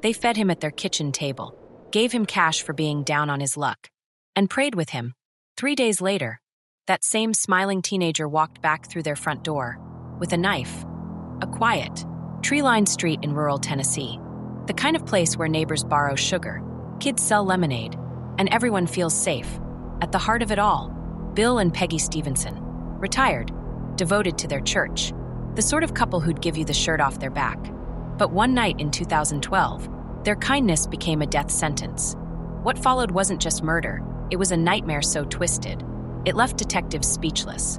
They fed him at their kitchen table, gave him cash for being down on his luck, and prayed with him. 3 days later, that same smiling teenager walked back through their front door with a knife. A quiet, tree-lined street in rural Tennessee. The kind of place where neighbors borrow sugar, kids sell lemonade, and everyone feels safe. At the heart of it all, Bill and Peggy Stephenson, retired, devoted to their church, the sort of couple who'd give you the shirt off their back. But one night in 2012, their kindness became a death sentence. What followed wasn't just murder, it was a nightmare so twisted, it left detectives speechless.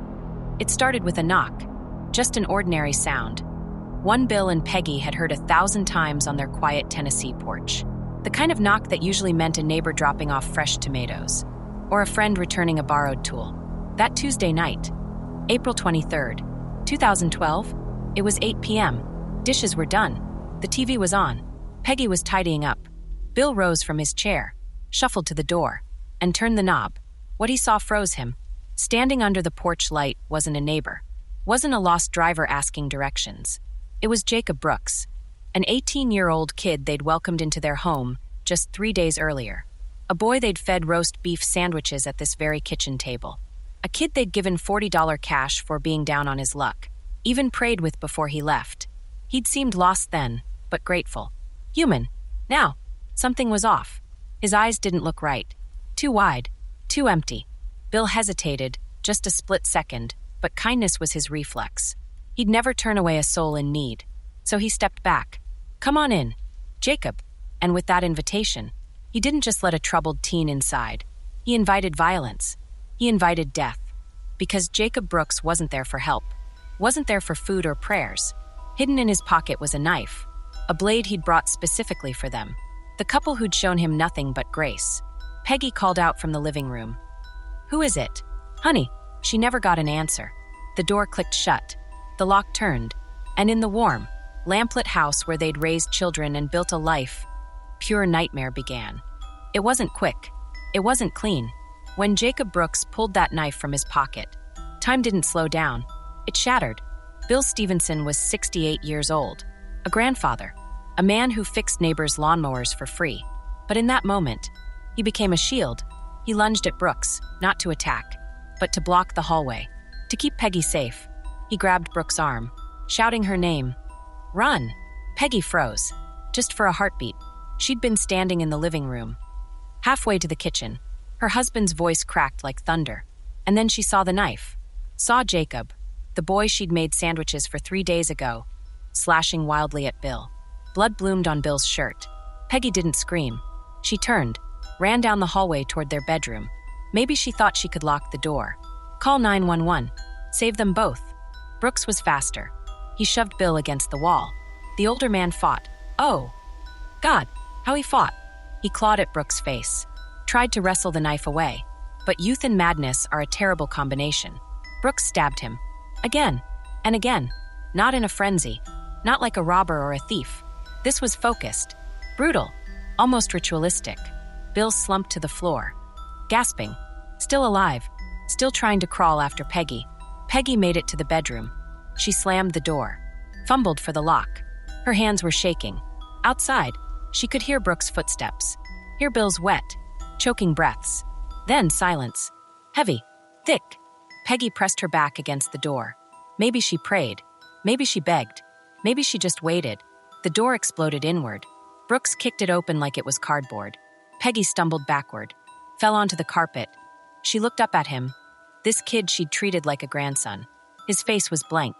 It started with a knock, just an ordinary sound. One Bill and Peggy had heard 1,000 times on their quiet Tennessee porch. The kind of knock that usually meant a neighbor dropping off fresh tomatoes, or a friend returning a borrowed tool. That Tuesday night, April 23rd, 2012, it was 8 p.m. Dishes were done. The TV was on. Peggy was tidying up. Bill rose from his chair, shuffled to the door, and turned the knob. What he saw froze him. Standing under the porch light wasn't a neighbor, wasn't a lost driver asking directions. It was Jacob Brooks, an 18-year-old kid they'd welcomed into their home just 3 days earlier. A boy they'd fed roast beef sandwiches at this very kitchen table. A kid they'd given $40 cash for being down on his luck, even prayed with before he left. He'd seemed lost then, but grateful. Human. Now, something was off. His eyes didn't look right. Too wide, too empty. Bill hesitated, just a split second, but kindness was his reflex. He'd never turn away a soul in need. So he stepped back. Come on in, Jacob. And with that invitation, he didn't just let a troubled teen inside. He invited violence. He invited death. Because Jacob Brooks wasn't there for help. Wasn't there for food or prayers. Hidden in his pocket was a knife. A blade he'd brought specifically for them. The couple who'd shown him nothing but grace. Peggy called out from the living room. Who is it? Honey. She never got an answer. The door clicked shut. The lock turned. And in the warm, lamplit house where they'd raised children and built a life, pure nightmare began. It wasn't quick. It wasn't clean. When Jacob Brooks pulled that knife from his pocket, time didn't slow down. It shattered. Bill Stephenson was 68 years old, a grandfather, a man who fixed neighbors' lawnmowers for free. But in that moment, he became a shield. He lunged at Brooks, not to attack, but to block the hallway, to keep Peggy safe. He grabbed Brooks' arm, shouting her name. Run! Peggy froze, just for a heartbeat. She'd been standing in the living room. Halfway to the kitchen, her husband's voice cracked like thunder. And then she saw the knife. Saw Jacob, the boy she'd made sandwiches for 3 days ago, slashing wildly at Bill. Blood bloomed on Bill's shirt. Peggy didn't scream. She turned, ran down the hallway toward their bedroom. Maybe she thought she could lock the door. Call 911. Save them both. Brooks was faster. He shoved Bill against the wall. The older man fought. Oh, God, how he fought. He clawed at Brooks' face, tried to wrestle the knife away. But youth and madness are a terrible combination. Brooks stabbed him. Again and again. Not in a frenzy. Not like a robber or a thief. This was focused, brutal, almost ritualistic. Bill slumped to the floor, gasping, still alive, still trying to crawl after Peggy. Peggy made it to the bedroom. She slammed the door, fumbled for the lock. Her hands were shaking. Outside, she could hear Brooks' footsteps, hear Bill's wet, choking breaths. Then silence. Heavy, thick. Peggy pressed her back against the door. Maybe she prayed. Maybe she begged. Maybe she just waited. The door exploded inward. Brooks kicked it open like it was cardboard. Peggy stumbled backward, fell onto the carpet. She looked up at him. This kid she'd treated like a grandson. His face was blank,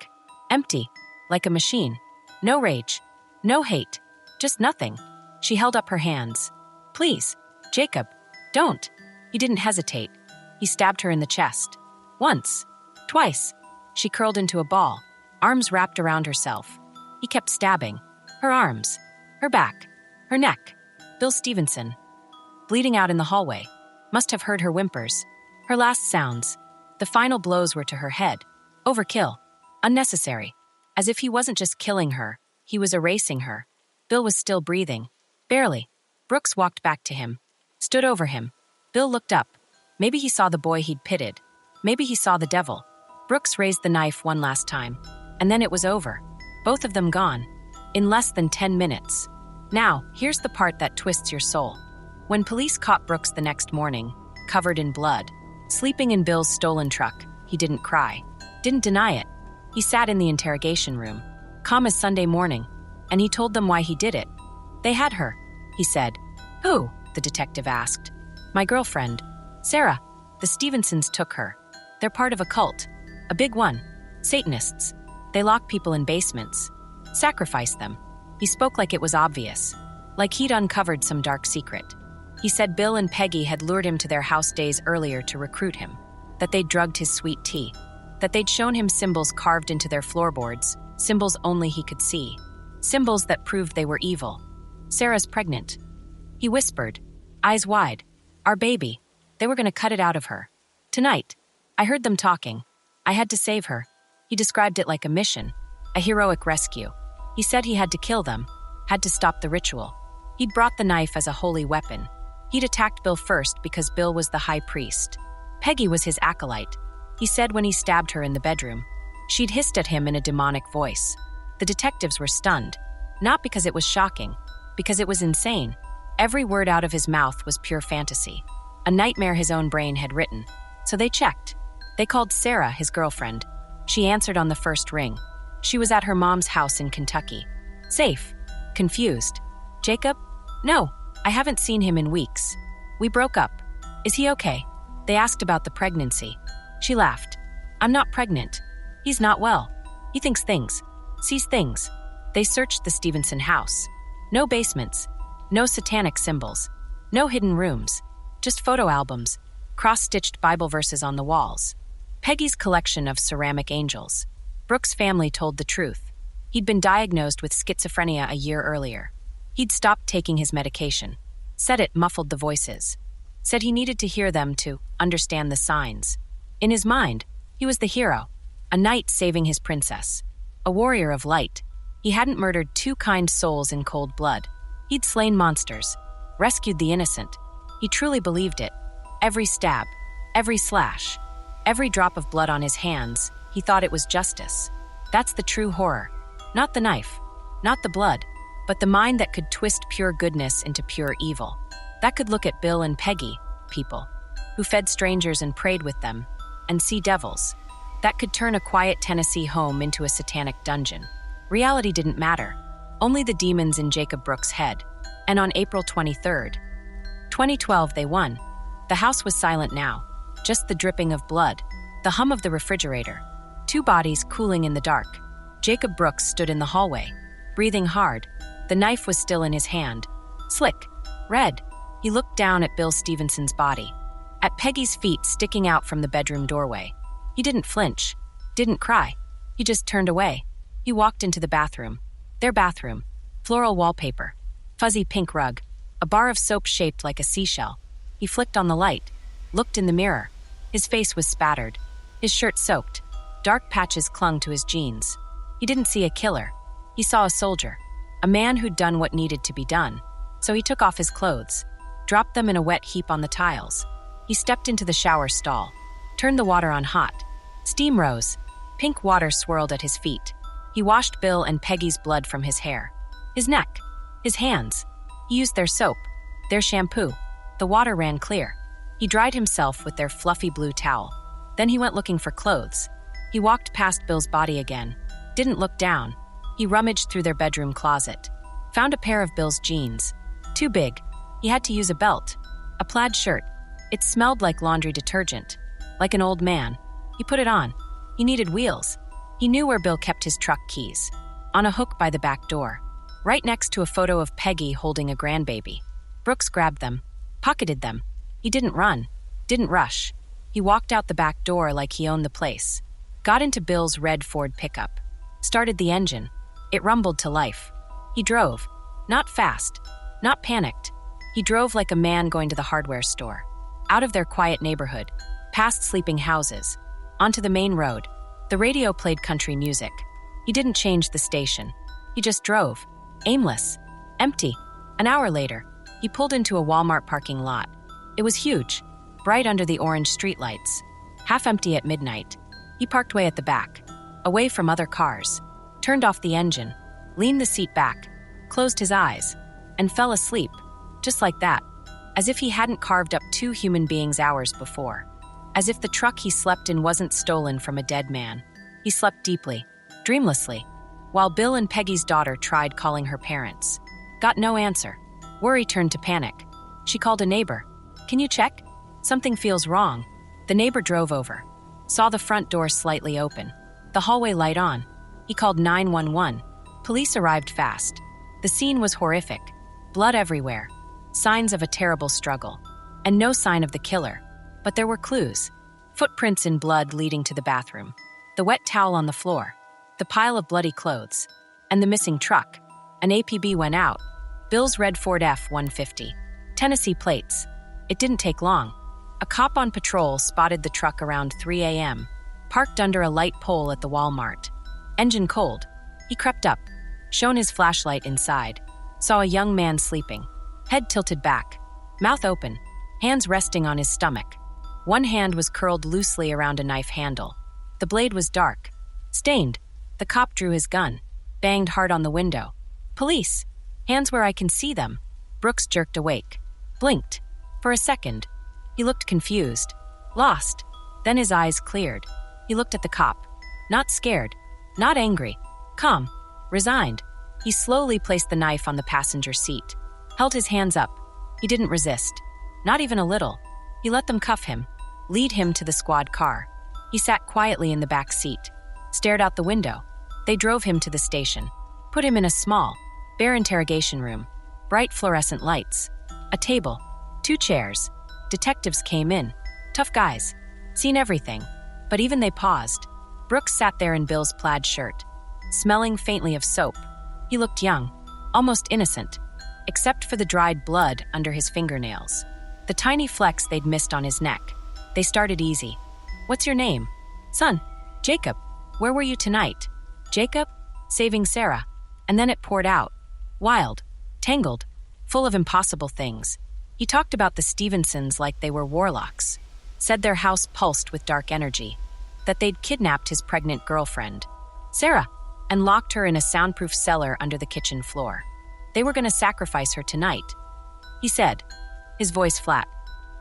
empty, like a machine. No rage, no hate, just nothing. She held up her hands. Please, Jacob, don't. He didn't hesitate. He stabbed her in the chest. Once, twice. She curled into a ball, arms wrapped around herself. He kept stabbing. Her arms, her back, her neck. Bill Stephenson, bleeding out in the hallway, must have heard her whimpers, her last sounds. The final blows were to her head. Overkill. Unnecessary. As if he wasn't just killing her, he was erasing her. Bill was still breathing. Barely. Brooks walked back to him, stood over him. Bill looked up. Maybe he saw the boy he'd pitted. Maybe he saw the devil. Brooks raised the knife one last time, and then it was over. Both of them gone. In less than 10 minutes. Now, here's the part that twists your soul. When police caught Brooks the next morning, covered in blood, sleeping in Bill's stolen truck, he didn't cry, didn't deny it. He sat in the interrogation room, calm as Sunday morning, and he told them why he did it. They had her, he said. Who? The detective asked. My girlfriend, Sarah. The Stephensons took her. They're part of a cult, a big one. Satanists. They lock people in basements, sacrifice them. He spoke like it was obvious, like he'd uncovered some dark secret. He said Bill and Peggy had lured him to their house days earlier to recruit him, that they'd drugged his sweet tea, that they'd shown him symbols carved into their floorboards, symbols only he could see, symbols that proved they were evil. Sarah's pregnant. He whispered, eyes wide. Our baby. They were going to cut it out of her. Tonight. I heard them talking. I had to save her. He described it like a mission, a heroic rescue. He said he had to kill them, had to stop the ritual. He'd brought the knife as a holy weapon. He'd attacked Bill first because Bill was the high priest. Peggy was his acolyte. He said when he stabbed her in the bedroom. She'd hissed at him in a demonic voice. The detectives were stunned, not because it was shocking, because it was insane. Every word out of his mouth was pure fantasy, a nightmare his own brain had written. So they checked. They called Sarah, his girlfriend. She answered on the first ring. She was at her mom's house in Kentucky. Safe. Confused. Jacob? No, I haven't seen him in weeks. We broke up. Is he okay? They asked about the pregnancy. She laughed. I'm not pregnant. He's not well. He thinks things. Sees things. They searched the Stephenson house. No basements. No satanic symbols. No hidden rooms. Just photo albums. Cross-stitched Bible verses on the walls. Peggy's collection of ceramic angels. Brooks' family told the truth. He'd been diagnosed with schizophrenia a year earlier. He'd stopped taking his medication. Said it muffled the voices. Said he needed to hear them to understand the signs. In his mind, he was the hero, a knight saving his princess, a warrior of light. He hadn't murdered two kind souls in cold blood. He'd slain monsters, rescued the innocent. He truly believed it. Every stab, every slash, every drop of blood on his hands, he thought it was justice. That's the true horror. Not the knife, not the blood, but the mind that could twist pure goodness into pure evil. That could look at Bill and Peggy, people, who fed strangers and prayed with them, and see devils. That could turn a quiet Tennessee home into a satanic dungeon. Reality didn't matter, only the demons in Jacob Brooks' head. And on April 23rd, 2012, they won. The house was silent now, just the dripping of blood, the hum of the refrigerator, two bodies cooling in the dark. Jacob Brooks stood in the hallway, breathing hard. The knife was still in his hand. Slick, red. He looked down at Bill Stephenson's body, at Peggy's feet sticking out from the bedroom doorway. He didn't flinch, didn't cry. He just turned away. He walked into the bathroom. Their bathroom. Floral wallpaper. Fuzzy pink rug. A bar of soap shaped like a seashell. He flicked on the light, looked in the mirror. His face was spattered, his shirt soaked. Dark patches clung to his jeans. He didn't see a killer. He saw a soldier, a man who'd done what needed to be done. So he took off his clothes, dropped them in a wet heap on the tiles. He stepped into the shower stall, turned the water on hot. Steam rose. Pink water swirled at his feet. He washed Bill and Peggy's blood from his hair, his neck, his hands. He used their soap, their shampoo. The water ran clear. He dried himself with their fluffy blue towel. Then he went looking for clothes. He walked past Bill's body again, didn't look down. He rummaged through their bedroom closet, found a pair of Bill's jeans. Too big. He had to use a belt, a plaid shirt. It smelled like laundry detergent, like an old man. He put it on. He needed wheels. He knew where Bill kept his truck keys, on a hook by the back door, right next to a photo of Peggy holding a grandbaby. Brooks grabbed them, pocketed them. He didn't run, didn't rush. He walked out the back door like he owned the place, got into Bill's red Ford pickup, started the engine. It rumbled to life. He drove, not fast, not panicked. He drove like a man going to the hardware store, out of their quiet neighborhood, past sleeping houses, onto the main road. The radio played country music. He didn't change the station. He just drove, aimless, empty. An hour later, he pulled into a Walmart parking lot. It was huge, bright under the orange streetlights, half empty at midnight. He parked way at the back, away from other cars, turned off the engine, leaned the seat back, closed his eyes. and fell asleep, just like that, as if he hadn't carved up 2 human beings hours before. As if the truck he slept in wasn't stolen from a dead man. He slept deeply, dreamlessly, while Bill and Peggy's daughter tried calling her parents. Got no answer. Worry turned to panic. She called a neighbor. "Can you check? Something feels wrong." The neighbor drove over, saw the front door slightly open, the hallway light on. He called 911. Police arrived fast. The scene was horrific. Blood everywhere. Signs of a terrible struggle. And no sign of the killer. But there were clues. Footprints in blood leading to the bathroom. The wet towel on the floor. The pile of bloody clothes. And the missing truck. An APB went out. Bill's red Ford F-150. Tennessee plates. It didn't take long. A cop on patrol spotted the truck around 3 a.m., parked under a light pole at the Walmart. Engine cold. He crept up, shone his flashlight inside, saw a young man sleeping, head tilted back, mouth open, hands resting on his stomach. One hand was curled loosely around a knife handle. The blade was dark, stained. The cop drew his gun, banged hard on the window. "Police! Hands where I can see them." Brooks jerked awake, blinked. For a second, he looked confused, lost. Then his eyes cleared. He looked at the cop. Not scared, not angry, calm, resigned. He slowly placed the knife on the passenger seat, held his hands up. He didn't resist, not even a little. He let them cuff him, lead him to the squad car. He sat quietly in the back seat, stared out the window. They drove him to the station, put him in a small, bare interrogation room, bright fluorescent lights, a table, 2 chairs. Detectives came in, tough guys, seen everything, but even they paused. Brooks sat there in Bill's plaid shirt, smelling faintly of soap. He looked young, almost innocent, except for the dried blood under his fingernails, the tiny flecks they'd missed on his neck. They started easy. "What's your name?" "Son, Jacob." "Where were you tonight?" "Jacob, saving Sarah." And then it poured out, wild, tangled, full of impossible things. He talked about the Stephensons like they were warlocks, said their house pulsed with dark energy, that they'd kidnapped his pregnant girlfriend, Sarah, and locked her in a soundproof cellar under the kitchen floor. They were going to sacrifice her tonight. He said, his voice flat,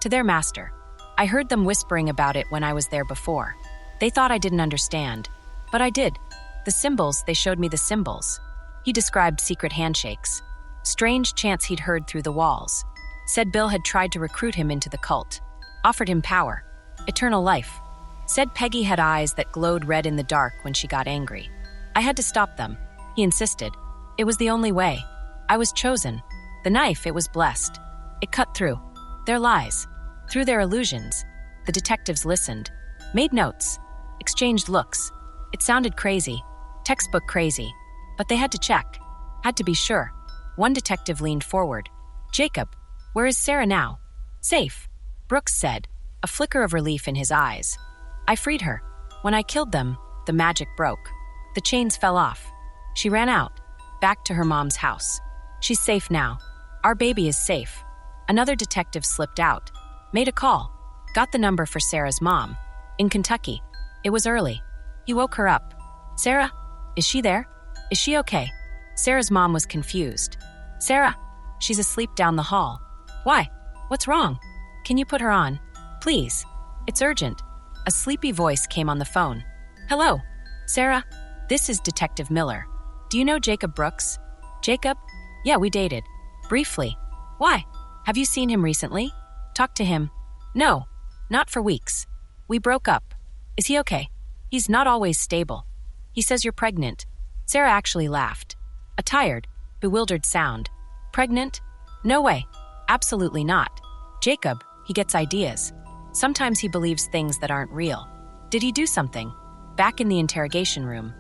to their master. "I heard them whispering about it when I was there before. They thought I didn't understand, but I did. The symbols, they showed me the symbols." He described secret handshakes, strange chants he'd heard through the walls. Said Bill had tried to recruit him into the cult, offered him power, eternal life. Said Peggy had eyes that glowed red in the dark when she got angry. I had to stop them, he insisted. It was the only way. I was chosen. The knife, it was blessed. It cut through their lies, through their illusions. The detectives listened, made notes, exchanged looks. It sounded crazy, textbook crazy, but they had to check, had to be sure. One detective leaned forward. "Jacob, where is Sarah now?" "Safe," Brooks said, a flicker of relief in his eyes. "I freed her. When I killed them, the magic broke. The chains fell off. She ran out, back to her mom's house. She's safe now. Our baby is safe." Another detective slipped out, made a call, got the number for Sarah's mom, in Kentucky. It was early. He woke her up. "Sarah, is she there? Is she okay?" Sarah's mom was confused. "Sarah, she's asleep down the hall." "Why? What's wrong? Can you put her on? Please. It's urgent." A sleepy voice came on the phone. "Hello, Sarah, this is Detective Miller. Do you know Jacob Brooks?" "Jacob? Yeah, we dated. Briefly." "Why? Have you seen him recently? Talked to him?" "No, not for weeks. We broke up. Is he okay? He's not always stable. He says you're pregnant." Sarah actually laughed. A tired, bewildered sound. "Pregnant? No way. Absolutely not. Jacob, he gets ideas. Sometimes he believes things that aren't real. Did he do something?" Back in the interrogation room,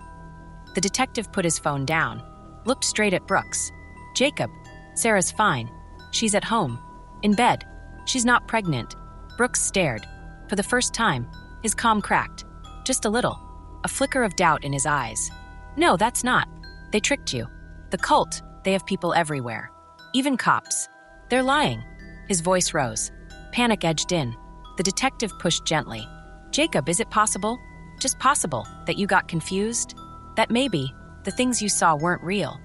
the detective put his phone down, looked straight at Brooks. "Jacob, Sarah's fine. She's at home. In bed. She's not pregnant." Brooks stared. For the first time, his calm cracked. Just a little. A flicker of doubt in his eyes. "No, that's not. They tricked you. The cult, they have people everywhere. Even cops. They're lying." His voice rose. Panic edged in. The detective pushed gently. "Jacob, is it possible, just possible, that you got confused? That maybe the things you saw weren't real?"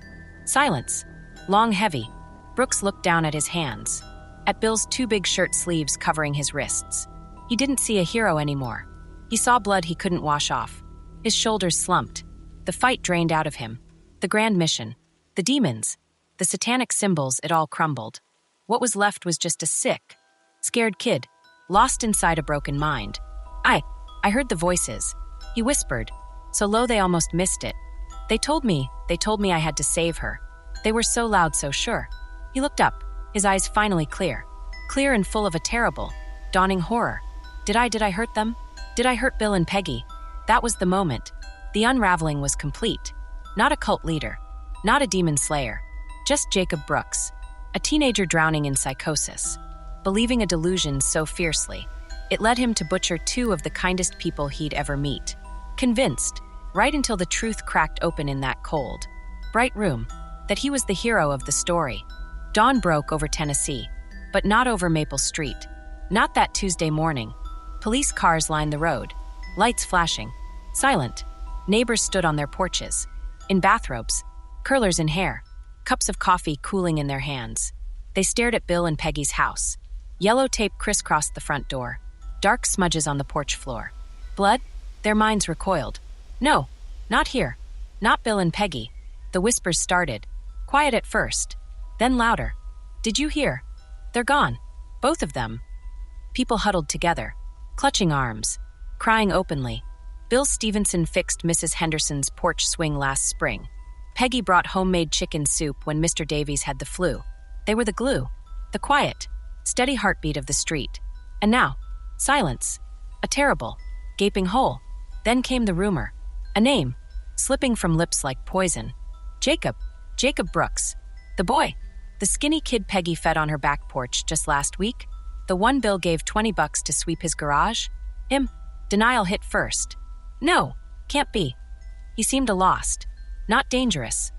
Silence. Long, heavy. Brooks looked down at his hands, at Bill's two big shirt sleeves covering his wrists. He didn't see a hero anymore. He saw blood he couldn't wash off. His shoulders slumped. The fight drained out of him. The grand mission, the demons, the satanic symbols, it all crumbled. What was left was just a sick, scared kid, lost inside a broken mind. I heard the voices. He whispered, so low they almost missed it. They told me I had to save her. They were so loud, so sure. He looked up, his eyes finally clear and full of a terrible, dawning horror. Did I hurt them? Did I hurt Bill and Peggy? That was the moment. The unraveling was complete. Not a cult leader, not a demon slayer, just Jacob Brooks, a teenager drowning in psychosis, believing a delusion so fiercely, it led him to butcher two of the kindest people he'd ever meet. Convinced, right until the truth cracked open in that cold, bright room, that he was the hero of the story. Dawn broke over Tennessee, but not over Maple Street. Not that Tuesday morning. Police cars lined the road, lights flashing, silent. Neighbors stood on their porches, in bathrobes, curlers in hair, cups of coffee cooling in their hands. They stared at Bill and Peggy's house. Yellow tape crisscrossed the front door, dark smudges on the porch floor. Blood? Their minds recoiled. No, not here. Not Bill and Peggy. The whispers started, quiet at first, then louder. Did you hear? They're gone. Both of them. People huddled together, clutching arms, crying openly. Bill Stephenson fixed Mrs. Henderson's porch swing last spring. Peggy brought homemade chicken soup when Mr. Davies had the flu. They were the glue, the quiet, steady heartbeat of the street. And now, silence. A terrible, gaping hole. Then came the rumor. A name, slipping from lips like poison. Jacob Brooks. The boy. The skinny kid Peggy fed on her back porch just last week. The one Bill gave $20 to sweep his garage. Him. Denial hit first. No, can't be. He seemed lost, not dangerous.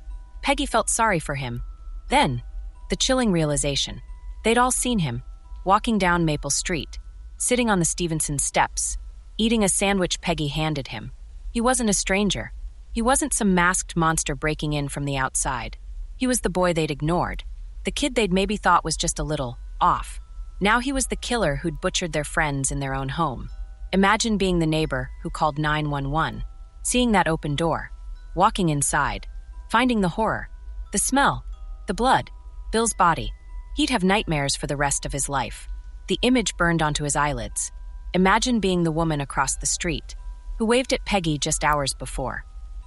Peggy felt sorry for him. Then, the chilling realization. They'd all seen him, walking down Maple Street, sitting on the Stephenson steps, eating a sandwich Peggy handed him. He wasn't a stranger. He wasn't some masked monster breaking in from the outside. He was the boy they'd ignored, the kid they'd maybe thought was just a little off. Now he was the killer who'd butchered their friends in their own home. Imagine being the neighbor who called 911, seeing that open door, walking inside, finding the horror, the smell, the blood, Bill's body. He'd have nightmares for the rest of his life. The image burned onto his eyelids. Imagine being the woman across the street, who waved at Peggy just hours before,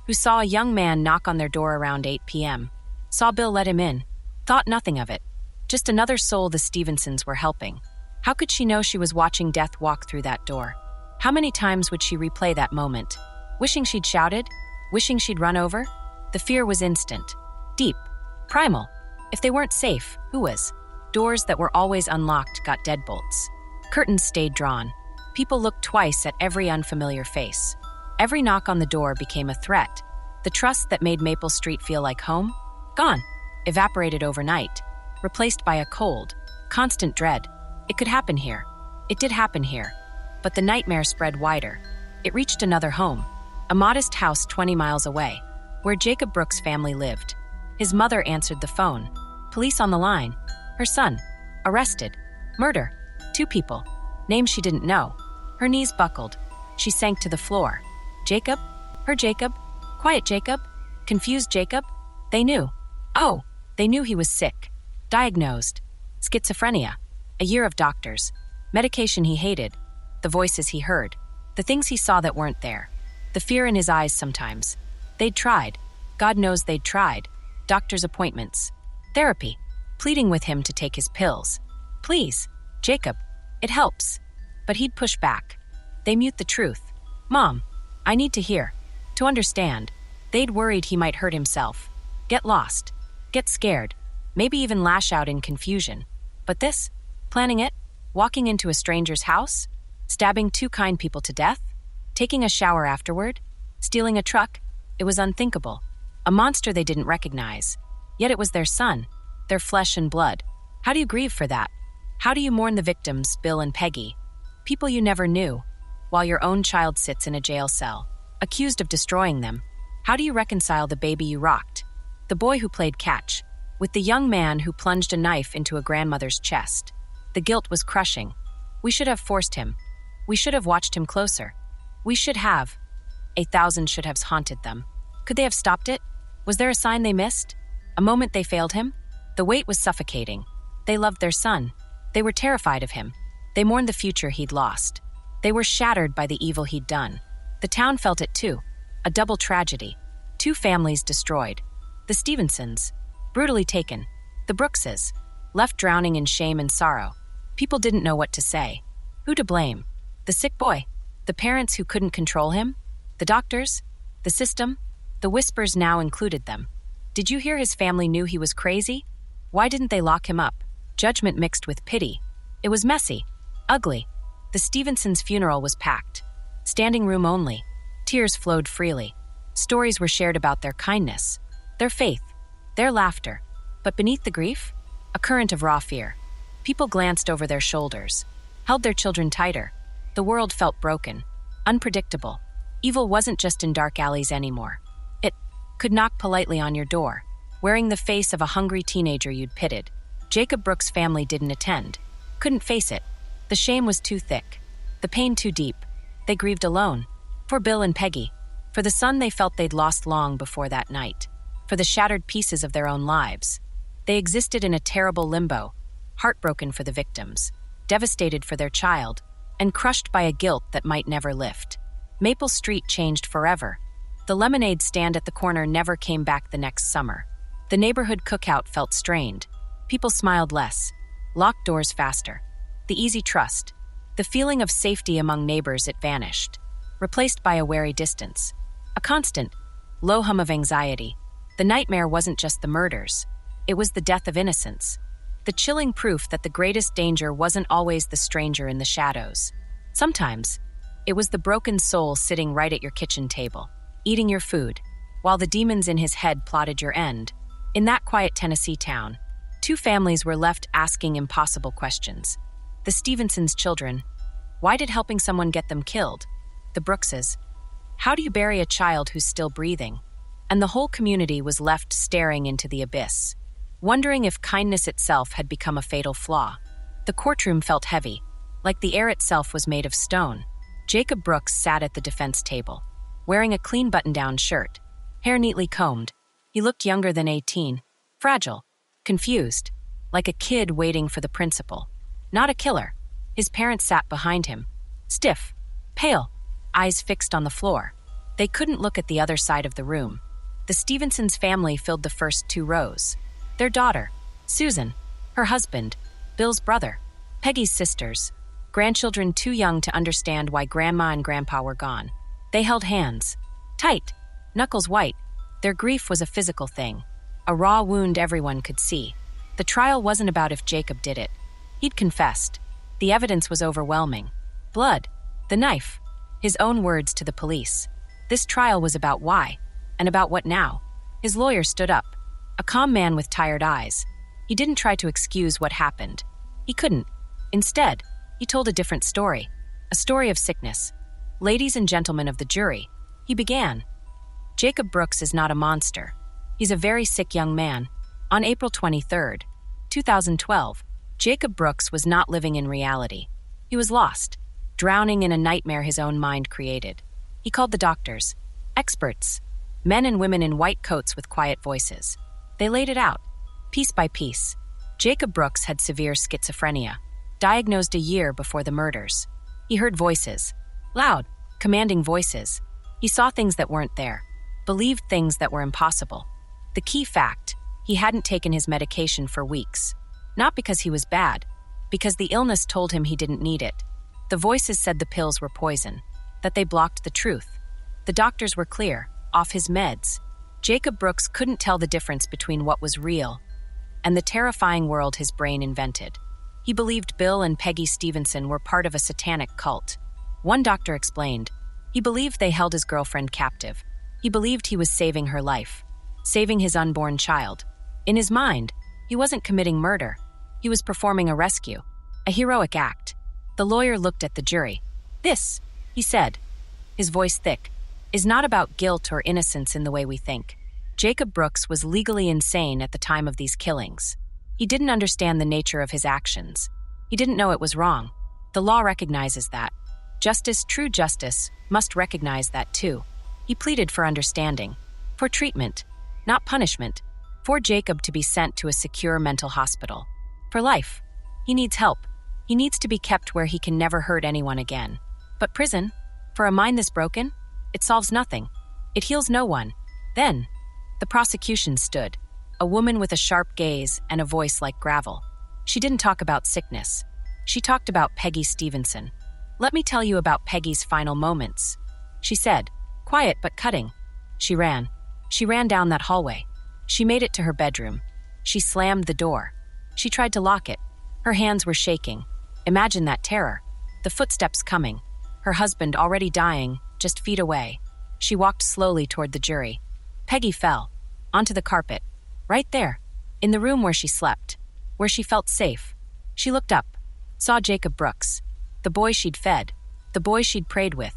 who saw a young man knock on their door around 8 p.m., saw Bill let him in, thought nothing of it, just another soul the Stephensons were helping. How could she know she was watching death walk through that door? How many times would she replay that moment? Wishing she'd shouted? Wishing she'd run over? The fear was instant, deep, primal. If they weren't safe, who was? Doors that were always unlocked got deadbolts. Curtains stayed drawn. People looked twice at every unfamiliar face. Every knock on the door became a threat. The trust that made Maple Street feel like home? Gone. Evaporated overnight. Replaced by a cold, constant dread. It could happen here. It did happen here. But the nightmare spread wider. It reached another home. A modest house 20 miles away, where Jacob Brooks' family lived. His mother answered the phone. Police on the line. Her son. Arrested. Murder. 2 people. Names she didn't know. Her knees buckled. She sank to the floor. Jacob? Her Jacob? Quiet Jacob? Confused Jacob? They knew. Oh, they knew he was sick. Diagnosed. Schizophrenia. A year of doctors. Medication he hated. The voices he heard. The things he saw that weren't there. The fear in his eyes sometimes. They'd tried. God knows they'd tried. Doctor's appointments. Therapy. Pleading with him to take his pills. Please, Jacob. It helps. But he'd push back. They mute the truth. Mom, I need to hear. To understand. They'd worried he might hurt himself. Get lost. Get scared. Maybe even lash out in confusion. But this? Planning it? Walking into a stranger's house? Stabbing 2 kind people to death? Taking a shower afterward? Stealing a truck? It was unthinkable. A monster they didn't recognize. Yet it was their son. Their flesh and blood. How do you grieve for that? How do you mourn the victims, Bill and Peggy? People you never knew, while your own child sits in a jail cell, accused of destroying them. How do you reconcile the baby you rocked? The boy who played catch. with the young man who plunged a knife into a grandmother's chest. The guilt was crushing. We should have forced him. We should have watched him closer. We should have. 1,000 should haves haunted them. Could they have stopped it? Was there a sign they missed? A moment they failed him? The weight was suffocating. They loved their son. They were terrified of him. They mourned the future he'd lost. They were shattered by the evil he'd done. The town felt it too. A double tragedy. 2 families destroyed. The Stephensons, brutally taken. The Brookses, left drowning in shame and sorrow. People didn't know what to say. Who to blame? The sick boy? The parents who couldn't control him? The doctors? The system? The whispers now included them. Did you hear his family knew he was crazy? Why didn't they lock him up? Judgment mixed with pity. It was messy. Ugly. The Stephensons' funeral was packed. Standing room only. Tears flowed freely. Stories were shared about their kindness, their faith, their laughter. But beneath the grief, a current of raw fear. People glanced over their shoulders, held their children tighter. The world felt broken, unpredictable. Evil wasn't just in dark alleys anymore. It could knock politely on your door, wearing the face of a hungry teenager you'd pitted. Jacob Brooks' family didn't attend, couldn't face it. The shame was too thick, the pain too deep. They grieved alone, for Bill and Peggy, for the son they felt they'd lost long before that night, for the shattered pieces of their own lives. They existed in a terrible limbo, heartbroken for the victims, devastated for their child, and crushed by a guilt that might never lift. Maple Street changed forever. The lemonade stand at the corner never came back the next summer. The neighborhood cookout felt strained. People smiled less, locked doors faster. The easy trust, the feeling of safety among neighbors, it vanished, replaced by a wary distance. A constant, low hum of anxiety. The nightmare wasn't just the murders. It was the death of innocence. The chilling proof that the greatest danger wasn't always the stranger in the shadows. Sometimes, it was the broken soul sitting right at your kitchen table, eating your food, while the demons in his head plotted your end. In that quiet Tennessee town, 2 families were left asking impossible questions. The Stephensons' children. Why did helping someone get them killed? The Brookses. How do you bury a child who's still breathing? And the whole community was left staring into the abyss, wondering if kindness itself had become a fatal flaw. The courtroom felt heavy, like the air itself was made of stone. Jacob Brooks sat at the defense table, wearing a clean button-down shirt, hair neatly combed. He looked younger than 18, fragile, confused, like a kid waiting for the principal. Not a killer. His parents sat behind him, stiff, pale, eyes fixed on the floor. They couldn't look at the other side of the room. The Stephensons' family filled the first 2 rows. Their daughter, Susan, her husband, Bill's brother, Peggy's sisters, grandchildren too young to understand why Grandma and Grandpa were gone. They held hands, tight, knuckles white. Their grief was a physical thing, a raw wound everyone could see. The trial wasn't about if Jacob did it. He'd confessed. The evidence was overwhelming. Blood, the knife, his own words to the police. This trial was about why, and about what now. His lawyer stood up, a calm man with tired eyes. He didn't try to excuse what happened. He couldn't. Instead, he told a different story, a story of sickness. Ladies and gentlemen of the jury, he began. Jacob Brooks is not a monster. He's a very sick young man. On April 23, 2012, Jacob Brooks was not living in reality. He was lost, drowning in a nightmare his own mind created. He called the doctors, experts, men and women in white coats with quiet voices. They laid it out, piece by piece. Jacob Brooks had severe schizophrenia, diagnosed a year before the murders. He heard voices, loud, commanding voices. He saw things that weren't there, believed things that were impossible. The key fact, he hadn't taken his medication for weeks. Not because he was bad, because the illness told him he didn't need it. The voices said the pills were poison, that they blocked the truth. The doctors were clear, off his meds. Jacob Brooks couldn't tell the difference between what was real and the terrifying world his brain invented. He believed Bill and Peggy Stephenson were part of a satanic cult. One doctor explained, he believed they held his girlfriend captive. He believed he was saving her life, saving his unborn child. In his mind, he wasn't committing murder. He was performing a rescue, a heroic act. The lawyer looked at the jury. This, he said, his voice thick, is not about guilt or innocence in the way we think. Jacob Brooks was legally insane at the time of these killings. He didn't understand the nature of his actions. He didn't know it was wrong. The law recognizes that. Justice, true justice, must recognize that too. He pleaded for understanding, for treatment, not punishment, for Jacob to be sent to a secure mental hospital. For life. He needs help. He needs to be kept where he can never hurt anyone again. But prison? For a mind this broken? It solves nothing. It heals no one. Then, the prosecution stood, a woman with a sharp gaze and a voice like gravel. She didn't talk about sickness. She talked about Peggy Stephenson. "Let me tell you about Peggy's final moments," she said, quiet but cutting. She ran. She ran down that hallway. She made it to her bedroom. She slammed the door. She tried to lock it. Her hands were shaking. Imagine that terror. The footsteps coming. Her husband already dying, just feet away. She walked slowly toward the jury. Peggy fell. Onto the carpet. Right there. In the room where she slept. Where she felt safe. She looked up. Saw Jacob Brooks. The boy she'd fed. The boy she'd prayed with.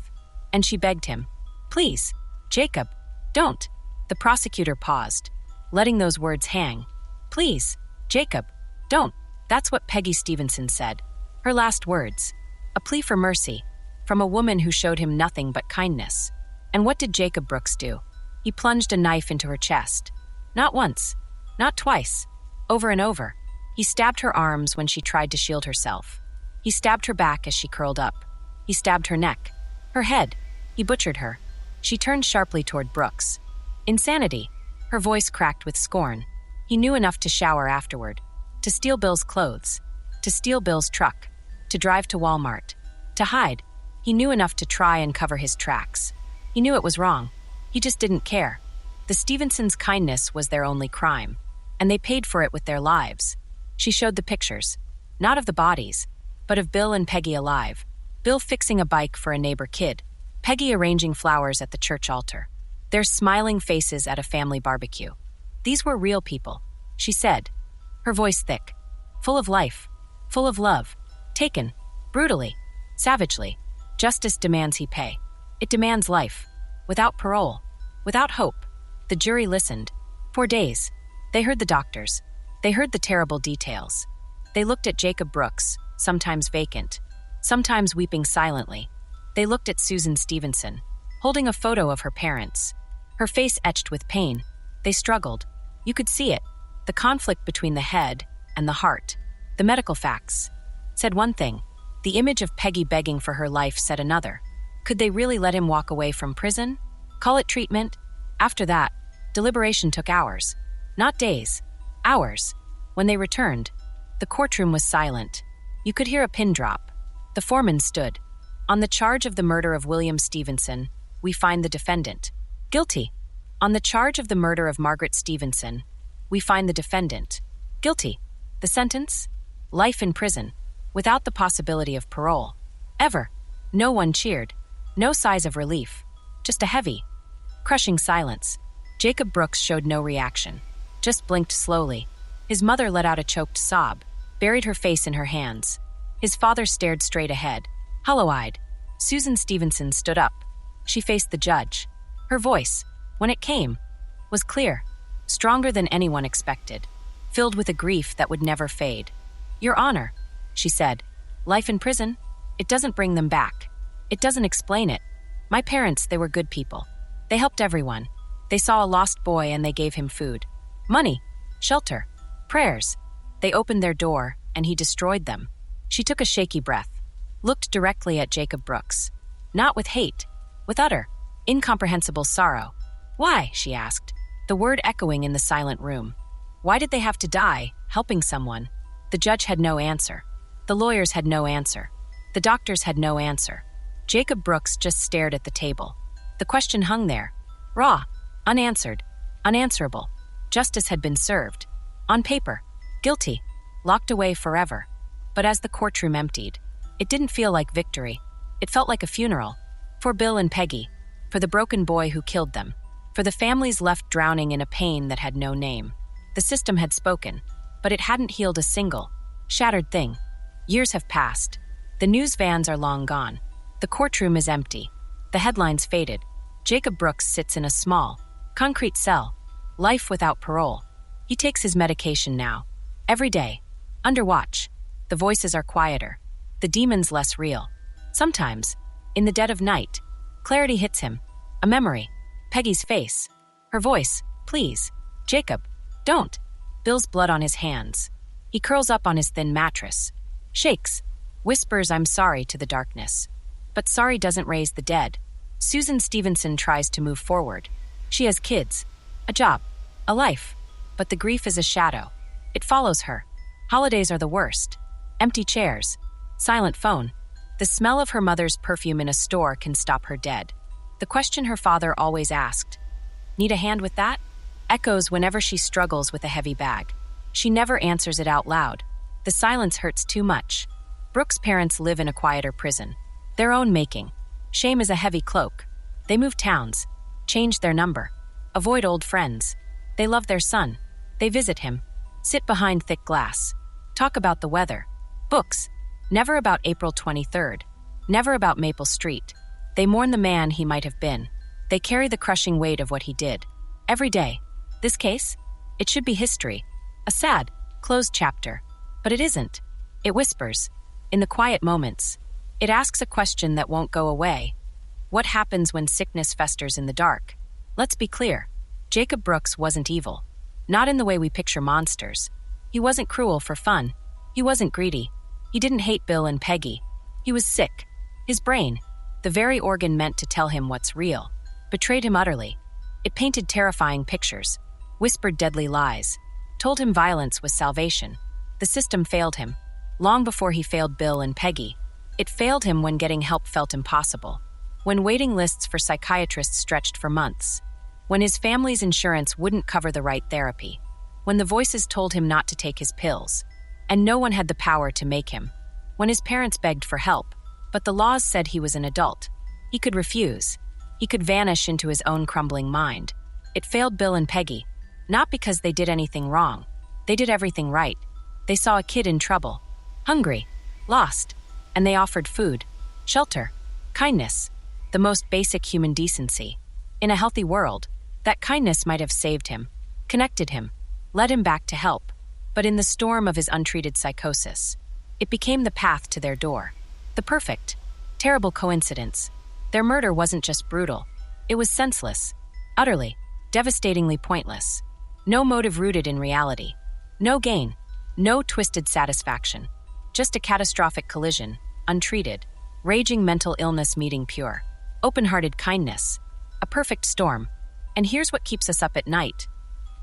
And she begged him. "Please, Jacob, don't." The prosecutor paused, letting those words hang. "Please, Jacob, don't." That's what Peggy Stephenson said. Her last words. A plea for mercy. From a woman who showed him nothing but kindness. And what did Jacob Brooks do? He plunged a knife into her chest. Not once. Not twice. Over and over. He stabbed her arms when she tried to shield herself. He stabbed her back as she curled up. He stabbed her neck. Her head. He butchered her. She turned sharply toward Brooks. Insanity. Her voice cracked with scorn. He knew enough to shower afterward. To steal Bill's clothes. To steal Bill's truck. To drive to Walmart. To hide. He knew enough to try and cover his tracks. He knew it was wrong. He just didn't care. The Stephensons' kindness was their only crime. And they paid for it with their lives. She showed the pictures. Not of the bodies, but of Bill and Peggy alive. Bill fixing a bike for a neighbor kid. Peggy arranging flowers at the church altar. Their smiling faces at a family barbecue. These were real people, she said. Her voice thick. Full of life. Full of love. Taken. Brutally. Savagely. Justice demands he pay. It demands life. Without parole. Without hope. The jury listened. For days. They heard the doctors. They heard the terrible details. They looked at Jacob Brooks, sometimes vacant, sometimes weeping silently. They looked at Susan Stephenson, holding a photo of her parents. Her face etched with pain. They struggled. You could see it. The conflict between the head and the heart. The medical facts said one thing. The image of Peggy begging for her life said another. Could they really let him walk away from prison? Call it treatment? After that, deliberation took hours. Not days. Hours. When they returned, the courtroom was silent. You could hear a pin drop. The foreman stood. On the charge of the murder of William Stephenson, we find the defendant. Guilty. On the charge of the murder of Margaret Stephenson, we find the defendant. Guilty. The sentence? Life in prison, without the possibility of parole. Ever. No one cheered. No sighs of relief. Just a heavy, crushing silence. Jacob Brooks showed no reaction. Just blinked slowly. His mother let out a choked sob, buried her face in her hands. His father stared straight ahead, hollow-eyed. Susan Stephenson stood up. She faced the judge. Her voice, when it came, was clear, stronger than anyone expected, filled with a grief that would never fade. "Your Honor," she said, "life in prison, it doesn't bring them back. It doesn't explain it. My parents, they were good people. They helped everyone. They saw a lost boy and they gave him food. Money, shelter, prayers. They opened their door, and he destroyed them." She took a shaky breath, looked directly at Jacob Brooks. Not with hate, with utter, incomprehensible sorrow. "Why?" she asked, the word echoing in the silent room. Why did they have to die, helping someone? The judge had no answer. The lawyers had no answer. The doctors had no answer. Jacob Brooks just stared at the table. The question hung there, raw, unanswered, unanswerable. Justice had been served. On paper, guilty, locked away forever. But as the courtroom emptied, it didn't feel like victory. It felt like a funeral. For Bill and Peggy, for the broken boy who killed them, for the families left drowning in a pain that had no name. The system had spoken, but it hadn't healed a single, shattered thing. Years have passed. The news vans are long gone. The courtroom is empty. The headlines faded. Jacob Brooks sits in a small, concrete cell, Life without parole. He takes his medication now. Every day. Under watch. The voices are quieter. The demons less real. Sometimes, in the dead of night, clarity hits him. A memory. Peggy's face. Her voice. Please. Jacob. Don't. Bill's blood on his hands. He curls up on his thin mattress. Shakes. Whispers I'm sorry to the darkness. But sorry doesn't raise the dead. Susan Stephenson tries to move forward. She has kids. A job. A life. But the grief is a shadow. It follows her. Holidays are the worst. Empty chairs. Silent phone. The smell of her mother's perfume in a store can stop her dead. The question her father always asked, "Need a hand with that?" echoes whenever she struggles with a heavy bag. She never answers it out loud. The silence hurts too much. Brooke's parents live in a quieter prison. Their own making. Shame is a heavy cloak. They move towns. Change their number. Avoid old friends. They love their son. They visit him. Sit behind thick glass. Talk about the weather. Books. Never about April 23rd. Never about Maple Street. They mourn the man he might have been. They carry the crushing weight of what he did. Every day. This case? It should be history. A sad, closed chapter. But it isn't. It whispers. In the quiet moments. It asks a question that won't go away. What happens when sickness festers in the dark? Let's be clear. Jacob Brooks wasn't evil. Not in the way we picture monsters. He wasn't cruel for fun. He wasn't greedy. He didn't hate Bill and Peggy. He was sick. His brain, the very organ meant to tell him what's real, betrayed him utterly. It painted terrifying pictures, whispered deadly lies, told him violence was salvation. The system failed him. Long before he failed Bill and Peggy. It failed him when getting help felt impossible. When waiting lists for psychiatrists stretched for months. When his family's insurance wouldn't cover the right therapy. When the voices told him not to take his pills. And no one had the power to make him. When his parents begged for help, but the laws said he was an adult. He could refuse. He could vanish into his own crumbling mind. It failed Bill and Peggy. Not because they did anything wrong. They did everything right. They saw a kid in trouble. Hungry. Lost. And they offered food. Shelter. Kindness. The most basic human decency. In a healthy world, that kindness might have saved him, connected him, led him back to help. But in the storm of his untreated psychosis, it became the path to their door. The perfect, terrible coincidence. Their murder wasn't just brutal. It was senseless, utterly, devastatingly pointless. No motive rooted in reality. No gain. No twisted satisfaction. Just a catastrophic collision, untreated. Raging mental illness meeting pure. Open-hearted kindness. A perfect storm. And here's what keeps us up at night.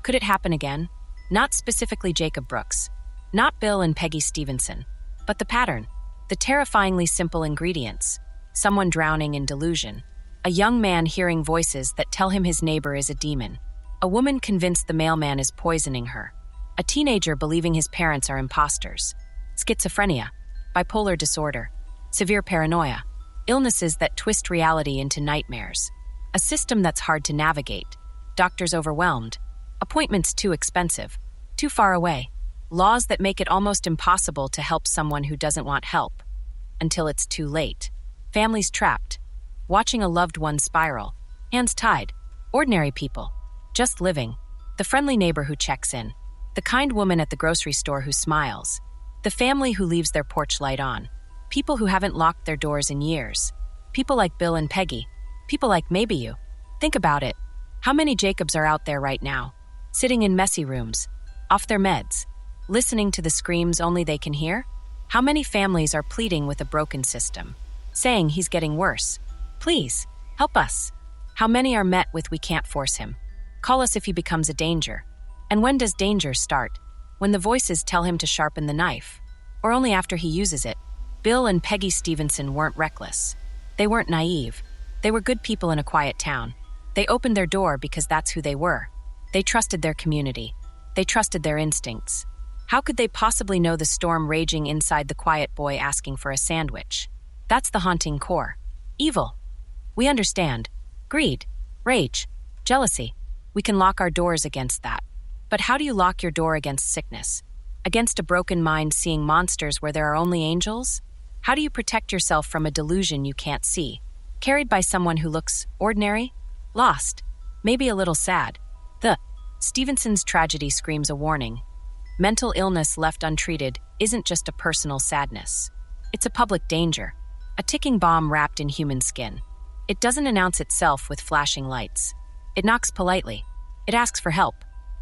Could it happen again? Not specifically Jacob Brooks. Not Bill and Peggy Stephenson. But the pattern. The terrifyingly simple ingredients. Someone drowning in delusion. A young man hearing voices that tell him his neighbor is a demon. A woman convinced the mailman is poisoning her. A teenager believing his parents are imposters. Schizophrenia. Bipolar disorder. Severe paranoia. Illnesses that twist reality into nightmares. A system that's hard to navigate. Doctors overwhelmed. Appointments too expensive. Too far away. Laws that make it almost impossible to help someone who doesn't want help. Until it's too late. Families trapped. Watching a loved one spiral. Hands tied. Ordinary people. Just living. The friendly neighbor who checks in. The kind woman at the grocery store who smiles. The family who leaves their porch light on. People who haven't locked their doors in years. People like Bill and Peggy. People like maybe you. Think about it. How many Jacobs are out there right now? Sitting in messy rooms. Off their meds. Listening to the screams only they can hear? How many families are pleading with a broken system? Saying he's getting worse. Please, help us. How many are met with we can't force him? Call us if he becomes a danger. And when does danger start? When the voices tell him to sharpen the knife. Or only after he uses it. Bill and Peggy Stephenson weren't reckless. They weren't naive. They were good people in a quiet town. They opened their door because that's who they were. They trusted their community. They trusted their instincts. How could they possibly know the storm raging inside the quiet boy asking for a sandwich? That's the haunting core. Evil. We understand. Greed. Rage. Jealousy. We can lock our doors against that. But how do you lock your door against sickness? Against a broken mind seeing monsters where there are only angels? How do you protect yourself from a delusion you can't see? Carried by someone who looks ordinary? Lost? Maybe a little sad? The Stevenson's tragedy screams a warning. Mental illness left untreated isn't just a personal sadness. It's a public danger, a ticking bomb wrapped in human skin. It doesn't announce itself with flashing lights. It knocks politely. It asks for help.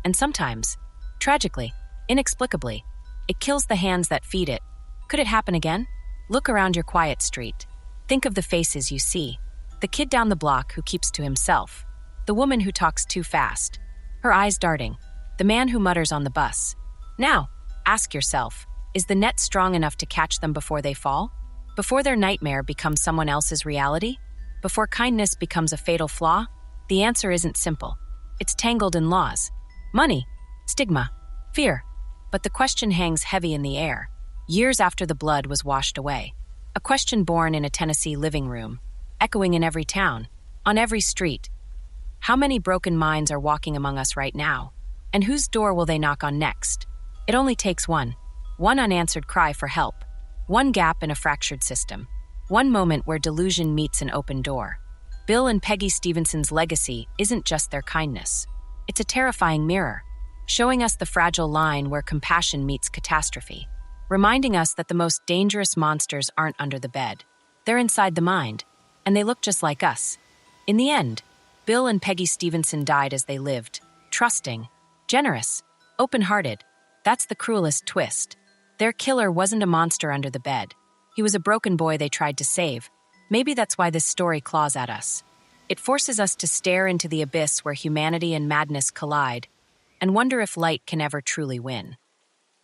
And sometimes, tragically, inexplicably, it kills the hands that feed it. Could it happen again? Look around your quiet street. Think of the faces you see. The kid down the block who keeps to himself. The woman who talks too fast, her eyes darting. The man who mutters on the bus. Now, ask yourself, is the net strong enough to catch them before they fall? Before their nightmare becomes someone else's reality? Before kindness becomes a fatal flaw? The answer isn't simple. It's tangled in laws, money, stigma, fear. But the question hangs heavy in the air, years after the blood was washed away. A question born in a Tennessee living room, echoing in every town, on every street. How many broken minds are walking among us right now? And whose door will they knock on next? It only takes one unanswered cry for help, one gap in a fractured system, one moment where delusion meets an open door. Bill and Peggy Stevenson's legacy isn't just their kindness. It's a terrifying mirror, showing us the fragile line where compassion meets catastrophe, reminding us that the most dangerous monsters aren't under the bed. They're inside the mind, and they look just like us. In the end, Bill and Peggy Stevenson died as they lived, trusting, generous, open-hearted. That's the cruelest twist. Their killer wasn't a monster under the bed. He was a broken boy they tried to save. Maybe that's why this story claws at us. It forces us to stare into the abyss where humanity and madness collide and wonder if light can ever truly win.